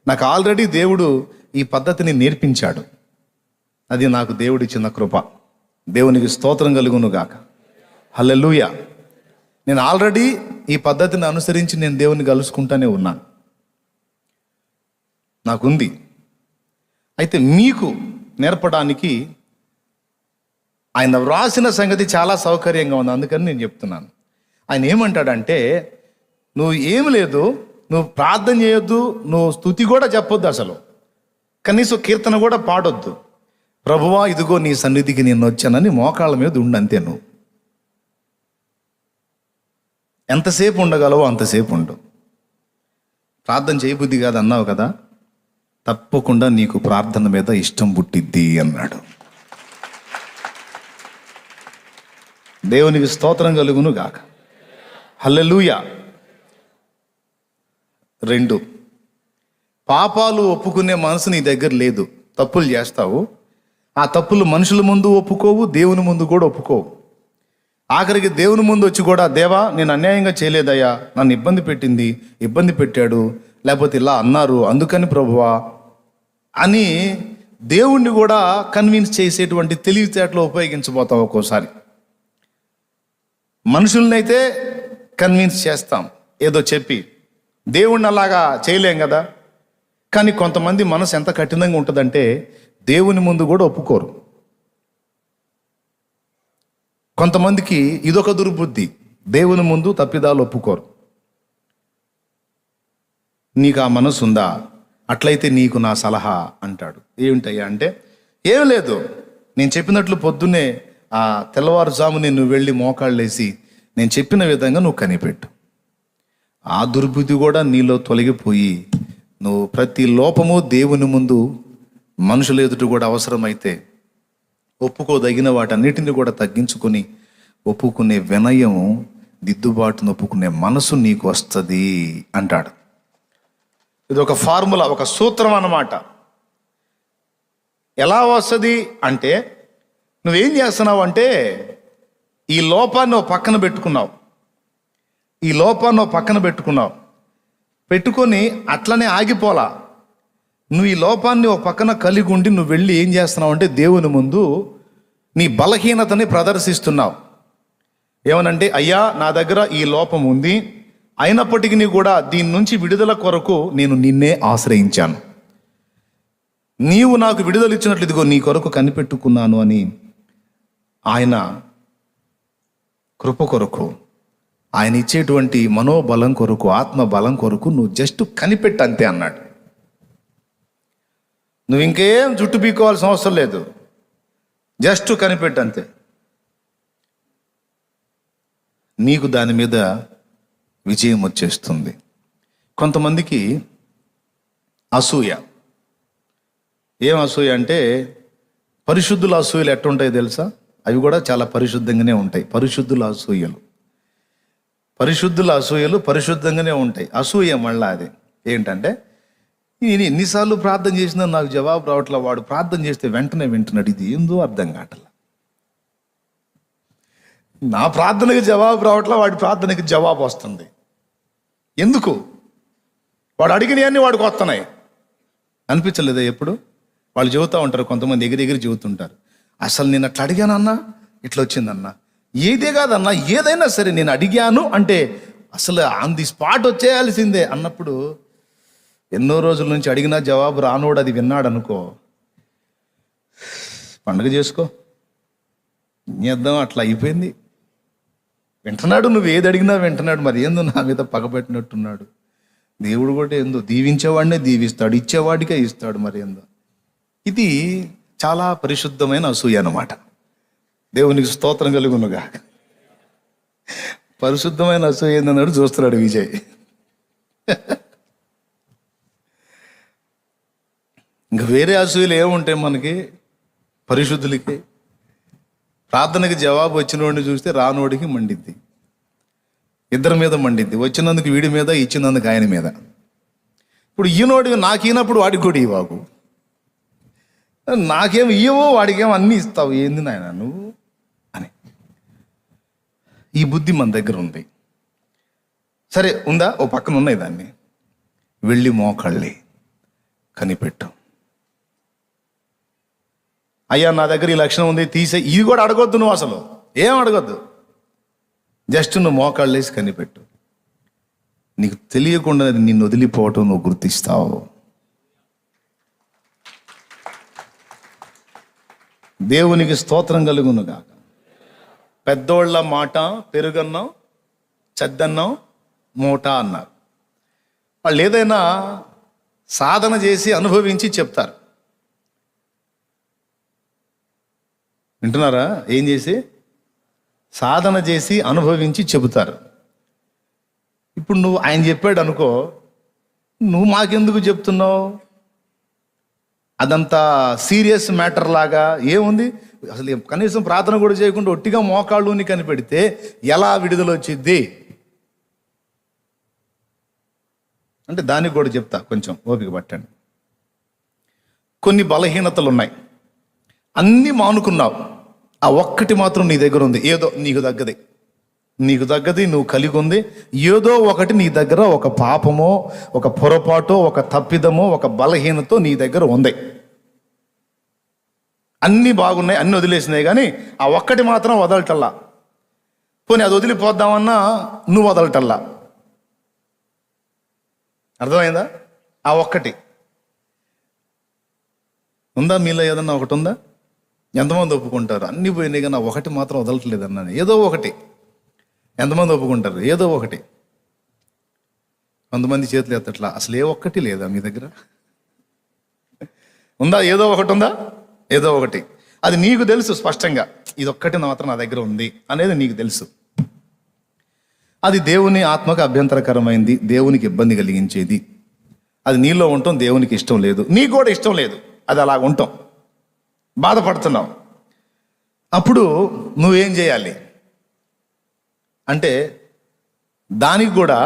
నాకు ఆల్రెడీ దేవుడు ఈ పద్ధతిని నేర్పించాడు. అది నాకు దేవుడిచ్చిన కృప. దేవునికి స్తోత్రం కలుగును గాక. హల్లెలూయా. నేను ఆల్రెడీ ఈ పద్ధతిని అనుసరించి నేను దేవుని కలుసుకుంటానే ఉన్నాను, నాకుంది. అయితే మీకు నేర్పడానికి ఆయన వ్రాసిన సంగతి చాలా సౌకర్యంగా ఉంది, అందుకని నేను చెప్తున్నాను. ఆయన ఏమంటాడంటే, నువ్వు ఏమి లేదు, నువ్వు ప్రార్థన చేయొద్దు, నువ్వు స్తుతి కూడా చెప్పొద్దు, అసలు కనీసం కీర్తన కూడా పాడొద్దు. ప్రభువా ఇదిగో నీ సన్నిధికి నేను వచ్చానని మోకాళ్ళ మీద ఉండంతే. నువ్వు ఎంతసేపు ఉండగలవో అంతసేపు ఉండు. ప్రార్థన చేయబుద్ధి కాదు అన్నావు కదా, తప్పకుండా నీకు ప్రార్థన మీద ఇష్టం పుట్టిద్ది అన్నాడు. దేవునికి స్తోత్రం కలుగును గాక. హల్లెలూయా. 2, పాపాలు ఒప్పుకునే మనసు నీ దగ్గర లేదు. తప్పులు చేస్తావు, ఆ తప్పులు మనుషుల ముందు ఒప్పుకోవు, దేవుని ముందు కూడా ఒప్పుకోవు. ఆఖరికి దేవుని ముందు వచ్చి కూడా, దేవా నేను అన్యాయంగా చేయలేదయ్యా, నన్ను ఇబ్బంది పెట్టాడు, లేకపోతే ఇలా అన్నారు అందుకని ప్రభువా అని దేవుణ్ణి కూడా కన్విన్స్ చేసేటువంటి తెలివితేటలు ఉపయోగించబోతాం. ఒక్కోసారి మనుషుల్నైతే కన్విన్స్ చేస్తాం ఏదో చెప్పి, దేవుణ్ణి అలాగా చేయలేం కదా. కానీ కొంతమంది మనసు ఎంత కఠినంగా ఉంటుందంటే దేవుని ముందు కూడా ఒప్పుకోరు. కొంతమందికి ఇదొక దుర్బుద్ధి, దేవుని ముందు తప్పిదాలు ఒప్పుకోరు. నీకు ఆ మనసు ఉందా? అట్లయితే నీకు నా సలహా అంటాడు. ఏమిటయ్యా అంటే, ఏం లేదు, నేను చెప్పినట్లు పొద్దున్నే ఆ తెల్లవారుజామునే నువ్వు వెళ్ళి మోకాళ్ళేసి నేను చెప్పిన విధంగా నువ్వు కనిపెట్టు. ఆ దుర్బుద్ధి కూడా నీలో తొలగిపోయి నువ్వు ప్రతి లోపము దేవుని ముందు మనుషుల ఎదుట కూడా అవసరమైతే ఒప్పుకోదగిన వాటన్నిటిని కూడా తగ్గించుకొని ఒప్పుకునే వినయము, దిద్దుబాటును ఒప్పుకునే మనసు నీకు వస్తుంది అంటాడు. ఇది ఒక ఫార్ములా, ఒక సూత్రం అన్నమాట. ఎలా వస్తుంది అంటే, నువ్వేం చేస్తున్నావు అంటే, ఈ లోపాన్ని ఓ పక్కన పెట్టుకున్నావు, పెట్టుకొని అట్లనే ఆగిపోలా. నువ్వు ఈ లోపాన్ని ఒక పక్కన కలిగి ఉండి నువ్వు వెళ్ళి ఏం చేస్తున్నావు అంటే, దేవుని ముందు నీ బలహీనతని ప్రదర్శిస్తున్నావు. ఏమనంటే, అయ్యా నా దగ్గర ఈ లోపం ఉంది, అయినప్పటికీ కూడా దీని నుంచి విడుదల కొరకు నేను నిన్నే ఆశ్రయించాను, నీవు నాకు విడుదల ఇచ్చినట్లు ఇదిగో నీ కొరకు కనిపెట్టుకున్నాను అని ఆయన కృప కొరకు, ఆయన ఇచ్చేటువంటి మనోబలం కొరకు, ఆత్మ బలం కొరకు నువ్వు జస్ట్ కనిపెట్టంతే అన్నాడు. నువ్వు ఇంకేం జుట్టు పీకోవాల్సిన అవసరం లేదు, జస్ట్ కనిపెట్టంతే. నీకు దాని మీద విజయం వచ్చేస్తుంది. కొంతమందికి అసూయ. ఏం అసూయ అంటే, పరిశుద్ధుల అసూయలు ఎట్టుంటాయి తెలుసా? అవి కూడా చాలా పరిశుద్ధంగానే ఉంటాయి. పరిశుద్ధుల అసూయలు పరిశుద్ధంగానే ఉంటాయి. అసూయ మళ్ళా అది ఏంటంటే, నేను ఎన్నిసార్లు ప్రార్థన చేసినా నాకు జవాబు రావట్లా, వాడు ప్రార్థన చేస్తే వెంటనే వింటున్నాడు, ఇది ఏందో అర్థం కావట్లా. నా ప్రార్థనకి జవాబు రావట్లా, వాడి ప్రార్థనకి జవాబు వస్తుంది. ఎందుకు? వాడు అడిగినవన్నీ వాడికి వస్తున్నాయి. అనిపించలేదా ఎప్పుడు? వాళ్ళు చెబుతూ ఉంటారు, కొంతమంది ఎగిరి చెబుతుంటారు, అసలు నేను అట్లా అడిగానన్నా ఇట్లా వచ్చిందన్నా. ఏదే కాదన్నా, ఏదైనా సరే నేను అడిగాను అంటే అసలు ఆన్ ది స్పాట్ వచ్చేయాల్సిందే అన్నప్పుడు, ఎన్నో రోజుల నుంచి అడిగినా జవాబు రానోడు అది విన్నాడు అనుకో, పండుగ చేసుకో, చేద్దాం, అట్లా అయిపోయింది. వింటున్నాడు, నువ్వు ఏది అడిగినా వింటున్నాడు. మరి ఏందో నా మీద పగబెట్టినట్టున్నాడు. దేవుడు కూడా ఏందో దీవించేవాడినే దీవిస్తాడు, ఇచ్చేవాడికే ఇస్తాడు. మరి ఏందో ఇది చాలా పరిశుద్ధమైన అసూయ అన్నమాట. దేవునికి స్తోత్రం కలుగునుగా. పరిశుద్ధమైన అసూయ ఏందన్నాడు చూస్తున్నాడు విజయ్. ఇంక వేరే అసూయలు ఏముంటాయి మనకి? పరిశుద్ధులకి ప్రార్థనకి జవాబు వచ్చినోడిని చూస్తే రానోడికి మండిద్ది, ఇద్దరి మీద మండిద్ది. వచ్చినందుకు వీడి మీద, ఇచ్చినందుకు ఆయన మీద. ఇప్పుడు ఈయనోడివి నాకు ఈనప్పుడు వాడికి కూడా ఇవ్వకు, నాకేం ఇవ్వవు వాడికేమో అన్నీ ఇస్తావు, ఏంది నాయన నువ్వు అని. ఈ బుద్ధి మన దగ్గర ఉంది. సరే ఉందా? ఓ పక్కన ఉన్నాయి దాన్ని. వెళ్ళి మోకాళ్ళి కనిపెట్టు. అయ్యా నా దగ్గర ఈ లక్షణం ఉంది, తీసే. ఇది కూడా అడగొద్దు, నువ్వు అసలు ఏం అడగొద్దు. జస్ట్ నువ్వు మోకాళ్ళేసి కనిపెట్టు. నీకు తెలియకుండా నిన్ను వదిలిపోవటం నువ్వు గుర్తిస్తావు. దేవునికి స్తోత్రం కలుగునుగాక. పెద్దోళ్ళ మాట పెరుగన్నం చెద్దన్నం మూట అన్నారు. వాళ్ళు ఏదైనా సాధన చేసి అనుభవించి చెప్తారు. వింటున్నారా? ఏం చేసి? సాధన చేసి అనుభవించి చెబుతారు. ఇప్పుడు నువ్వు ఆయన చెప్పాడు అనుకో, నువ్వు మాకెందుకు చెప్తున్నావు? అదంతా సీరియస్ మ్యాటర్ లాగా ఏముంది? అసలు కనీసం ప్రార్థన కూడా చేయకుండా ఒట్టిగా మోకాళ్ళుని కనిపెడితే ఎలా విడుదల వచ్చిద్ది అంటే దానికి కూడా చెప్తా, కొంచెం ఓపిక పట్టండి. కొన్ని బలహీనతలు ఉన్నాయి, అన్నీ మానుకున్నావు, ఆ ఒక్కటి మాత్రం నీ దగ్గర ఉంది. ఏదో నీకు తగ్గది నువ్వు కలిగి ఉంది. ఏదో ఒకటి నీ దగ్గర, ఒక పాపమో, ఒక పొరపాటో, ఒక తప్పిదమో, ఒక బలహీనతో నీ దగ్గర ఉంది. అన్నీ బాగున్నాయి, అన్నీ వదిలేసినాయి, కానీ ఆ ఒక్కటి మాత్రం వదలటల్లా. పోనీ అది వదిలిపోద్దామన్నా నువ్వు వదలటల్లా. అర్థమైందా? ఆ ఒక్కటి ఉందా మీలో? ఏదన్నా ఒకటి ఉందా? ఎంతమంది ఒప్పుకుంటారు? అన్నీ పోయినాయి కానీ ఒకటి మాత్రం వదలట్లేదు అన్నాను. ఏదో ఒకటి. ఎంతమంది ఒప్పుకుంటారు? ఏదో ఒకటి. కొంతమంది చేతులు ఎత్తట్లా. అసలు ఏ ఒక్కటి లేదా మీ దగ్గర? ఉందా? ఏదో ఒకటి ఉందా? ఏదో ఒకటి. అది నీకు తెలుసు స్పష్టంగా, ఇది ఒక్కటి మాత్రం నా దగ్గర ఉంది అనేది నీకు తెలుసు. అది దేవుని ఆత్మకు అభ్యంతరకరమైంది, దేవునికి ఇబ్బంది కలిగించేది. అది నీలో ఉండటం దేవునికి ఇష్టం లేదు, నీకు కూడా ఇష్టం లేదు. అది అలాగ ఉంటాం, బాధపడుతున్నావు. అప్పుడు నువ్వేం చేయాలి అంటే, దానికి కూడా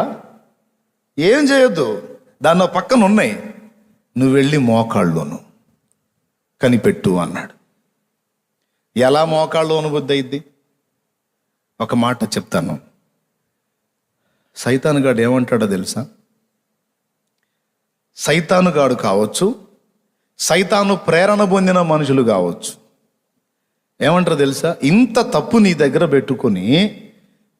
ఏం చేయొద్దు, దాన్ని పక్కన ఉన్నాయి, నువ్వు వెళ్ళి మోకాళ్ళలోను కనిపెట్టు అన్నాడు. ఎలా మోకాళ్ళు అనుబుద్ధి అయింది? ఒక మాట చెప్తాను. సైతానుగాడు ఏమంటాడో తెలుసా? సైతానుగాడు కావచ్చు, సైతాను ప్రేరణ పొందిన మనుషులు కావచ్చు, ఏమంటారు తెలుసా? ఇంత తప్పు నీ దగ్గర పెట్టుకొని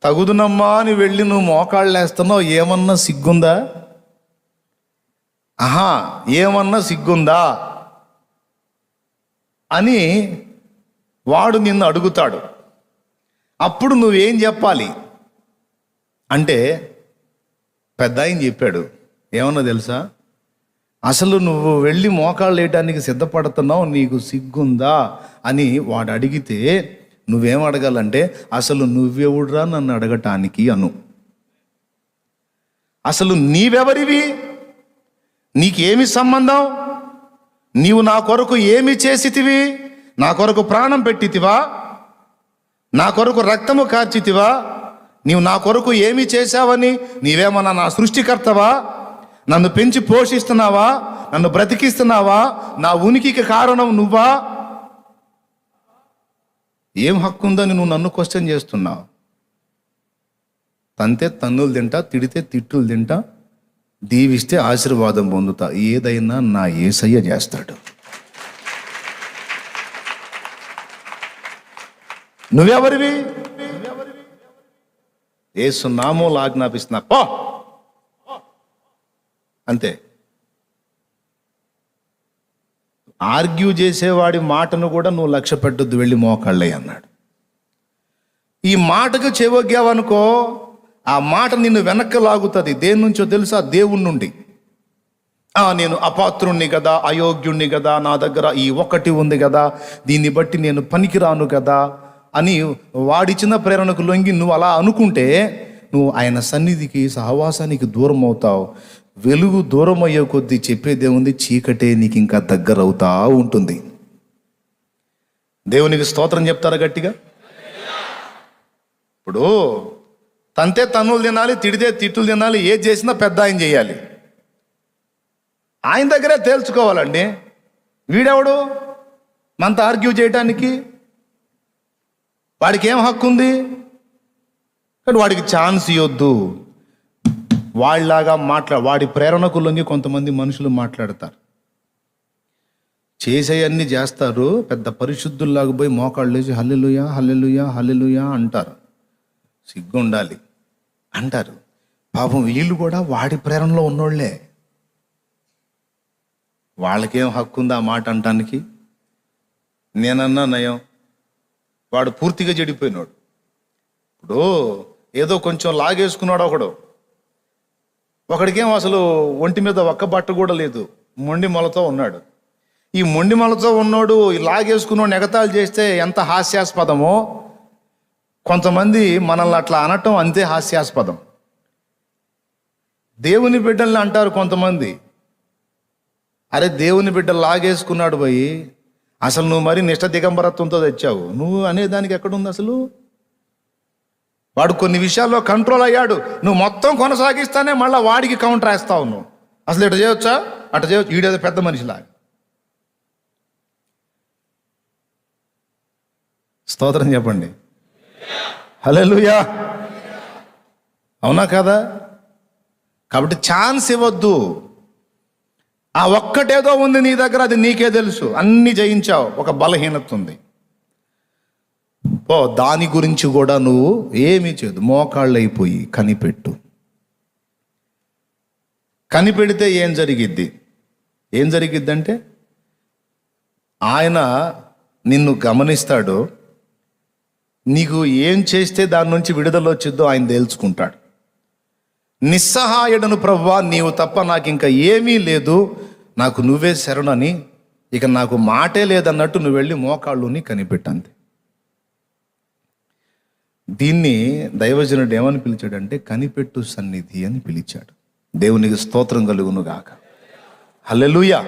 తగుదునమ్మా అని వెళ్ళి నువ్వు మోకాళ్ళు వేస్తున్నావు, ఏమన్నా సిగ్గుందా? ఏమన్నా సిగ్గుందా అని వాడు నిన్ను అడుగుతాడు. అప్పుడు నువ్వేం చెప్పాలి అంటే, పెద్ద ఆయన చెప్పాడు, ఏమన్నా తెలుసా? అసలు నువ్వు వెళ్ళి మోకాళ్ళు వేయడానికి సిద్ధపడుతున్నావు, నీకు సిగ్గుందా అని వాడు అడిగితే నువ్వేం అడగాలంటే, అసలు నువ్వెవుడురా నన్ను అడగటానికి అను. అసలు నీవెవరివి? నీకేమి సంబంధం? నీవు నా కొరకు ఏమి చేసితివి? నా కొరకు ప్రాణం పెట్టితివా? నా కొరకు రక్తము కార్చితివా? నీవు నా కొరకు ఏమి చేశావని? నీవేమన్నా నా సృష్టికర్తవా? నన్ను పెంచి పోషిస్తున్నావా? నన్ను బ్రతికిస్తున్నావా? నా ఉనికికి కారణం నువ్వా? ఏం హక్కు ఉందని నువ్వు నన్ను క్వశ్చన్ చేస్తున్నావు? తంతే తన్నులు తింటా, తిడితే తిట్టులు తింటా, దీవిస్తే ఆశీర్వాదం పొందుతా. ఏదైనా నా యేసయ్య చేస్తాడు. నువ్వెవరివి? యేసు నామములో ఆజ్ఞాపిస్తున్నా, పో అంతే. ఆర్గ్యూ చేసేవాడి మాటను కూడా నువ్వు లక్ష్య పెట్టొద్దు, వెళ్ళి మోకాళ్ళే అన్నాడు. ఈ మాటకు చెవొగ్గావనుకో, ఆ మాట నిన్ను వెనక్కి లాగుతుంది. దేని నుంచో తెలుసా? దేవుని నుండి. నేను అపాత్రుణ్ణి కదా, అయోగ్యుణ్ణి కదా, నా దగ్గర ఈ ఒక్కటి ఉంది కదా, దీన్ని బట్టి నేను పనికిరాను కదా అని వాడిచ్చిన ప్రేరణకు లొంగి నువ్వు అలా అనుకుంటే నువ్వు ఆయన సన్నిధికి, సహవాసానికి దూరం అవుతావు. వెలుగు దూరం అయ్యే కొద్దీ చెప్పేదేముంది, చీకటే నీకు ఇంకా దగ్గర అవుతా ఉంటుంది. దేవునికి స్తోత్రం చెప్తారా గట్టిగా? ఇప్పుడు తంతే తన్నులు తినాలి, తిడితే తిట్టులు తినాలి, ఏది చేసినా పెద్ద ఆయన చేయాలి. ఆయన దగ్గరే తేల్చుకోవాలండి. వీడెవడు మనతో ఆర్గ్యూ చేయటానికి? వాడికి ఏం హక్కు ఉంది? కానీ వాడికి ఛాన్స్ ఇవ్వద్దు. వాళ్ళలాగా వాడి ప్రేరణకు లొంగి కొంతమంది మనుషులు మాట్లాడతారు, చేసేయన్నీ చేస్తారు. పెద్ద పరిశుద్ధుల్లాగా పోయి మోకాళ్ళు వేసి హల్లెలూయా హల్లెలూయా హల్లెలూయా అంటారు. సిగ్గు ఉండాలి అంటారు. పాపం వీళ్ళు కూడా వాడి ప్రేరణలో ఉన్నోళ్లే. వాళ్ళకేం హక్కు ఉంది ఆ మాట అంటానికి? నేనన్నా నయం, వాడు పూర్తిగా చెడిపోయినాడు. ఇప్పుడు ఏదో కొంచెం లాగేసుకున్నాడు ఒకడికేం అసలు ఒంటి మీద ఒక్క బట్ట కూడా లేదు, మొండి మొలతో ఉన్నాడు. ఈ మొండి మొలతో ఉన్నోడు లాగేసుకున్నాడు ఎగతాళి చేస్తే ఎంత హాస్యాస్పదమో, కొంతమంది మనల్ని అట్లా అనటం అంతే హాస్యాస్పదం. దేవుని బిడ్డల్ని అంటారు కొంతమంది. అరే దేవుని బిడ్డలు లాగేసుకున్నాడు పోయి, అసలు నువ్వు మరి నిష్ట దిగంబరత్వంతో తెచ్చావు. నువ్వు అనేదానికి ఎక్కడుంది అసలు? వాడు కొన్ని విషయాల్లో కంట్రోల్ అయ్యాడు, నువ్వు మొత్తం కొనసాగిస్తానే మళ్ళీ వాడికి కౌంటర్ వేస్తావు. నువ్వు అసలు ఇట్లా చేయొచ్చా, అట్లా చేయొచ్చు, ఈడేదో పెద్ద మనిషిలాగా. స్తోత్రం చెప్పండి, హల్లెలూయా. అవునా కదా? కాబట్టి ఛాన్స్ ఇవ్వద్దు. ఆ ఒక్కటేదో ఉంది నీ దగ్గర, అది నీకే తెలుసు, అన్ని జయించావు. ఒక బలహీనత ఉంది, దాని గురించి కూడా నువ్వు ఏమీ చేయదు, మోకాళ్ళు అయిపోయి కనిపెట్టు. కనిపెడితే ఏం జరిగిద్దంటే ఆయన నిన్ను గమనిస్తాడు. నీకు ఏం చేస్తే దాని నుంచి విడుదల వచ్చిద్దో ఆయన తేల్చుకుంటాడు. నిస్సహాయుడను ప్రభువా, నీవు తప్ప నాకు ఇంకా ఏమీ లేదు, నాకు నువ్వే శరణని, ఇక నాకు మాటే లేదన్నట్టు నువ్వు వెళ్ళి మోకాళ్ళుని కనిపెట్టంతే. దీన్ని దైవజనుడు ఏమని పిలిచాడంటే కనిపెట్టు సన్నిధి అని పిలిచాడు. దేవునికి స్తోత్రం కలుగును గాక. హల్లెలూయా.